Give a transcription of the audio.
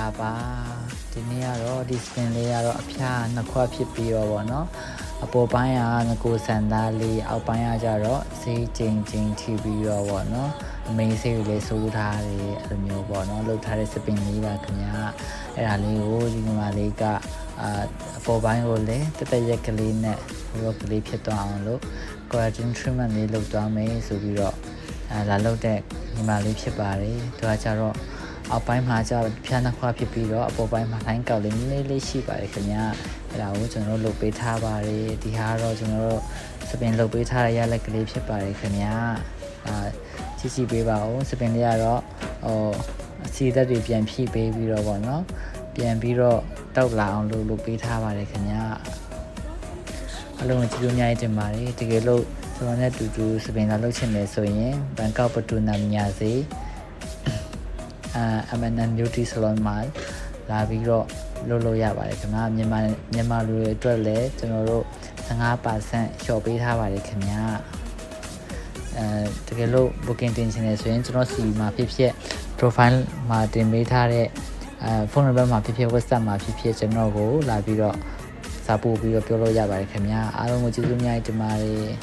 လာပါဒီနေ့ကတော့ဒီ spin လေးကတော့အဖျားနှစ်ခွက်ဖြစ်ပြီးတော့ဗောနော်အပေါ်ပိုင်းကငကိုစန်သားလေးအောက်ပိုင်းကကြတော့ဈေးချင်းထိပြီးတော့ဗောနော်အမေးဆေးကိုလည်းစိုးထားတယ်အဲ့လိုမျိုးဗောနော်လှုပ်ထားတဲ့ spin လေးပါခင်ဗျာအဲ့ဒါလေးကိုဒီမှာလေးကအပေါ်ပိုင်းကိုလည်းတက်ရက်ကလေးနဲ့ရောကလေးဖြစ်သွားအောင်လို့ collagen treatment လေးလုပ်သွားမယ်ဆိုပြီးတော့လာလုပ်တဲ့ဒီမှာလေးဖြစ်ပါတယ်သူကကြတော့အောက်ပိုင်းမှာကျဖျားနှစ်ခွဖြစ်ပြီးတော့အပေါ်ပိုင်းမှာလိုင်းကောက်လေးနည်းနည်းလေးရှိပါတယ်ခင်ဗျာအဲ့ဒါကိုကျွန်တော်တို့လုပ်ပေးထားပါတယ်ဒီဟာကတော့ကျွန်တော်တို့စပင်လုပ်ပေးထားတဲ့ရလက်ကလေးဖြစ်ပါတယ်ခင်ဗျာကြည့်ပေးပါဦးစပင်လေးကတော့အစီသက်တွေပြန်ဖြည့်ပေးပြီးတော့ဗောနော်ပြန်ပြီးတော့တောက်လာအောင်လုပ်ပေးထားပါတယ်ခင်ဗျာအလုံးကြည့်လို့အများကြီးတင်ပါတယ်တကယ်လို့ကျွန်တော်နဲ့တူတူစပင်လာလုပ်ချင်တယ်ဆိုရင်ဘန်ကောက်ပတူနာမြာစီMNN Beauty Salon မှာလာပြီးတော့လုပ်ရပါတယ်ခင်ဗျာမြန်မာလူတွေအတွက်လည်းကျွန်တော်တို့ 15% လျှော့ပေးထားပါတယ်ခင်ဗျာတကယ်လို့ booking တင်ချင်တယ်ဆိုရင်ကျွန်တော် CV မှာဖြစ် profile မှာတင်ပေးထားတဲ့ဖုန်းနံပါတ်မှာဖြစ် WhatsApp မှာဖြစ်ကျွန်တော်ကိုလာပြီးတော့စာပို့ပြီးတော့ပြောလို့ရပါတယ်ခင်ဗျာအားလုံးကိုကျေးဇူးများတင်ပါတယ်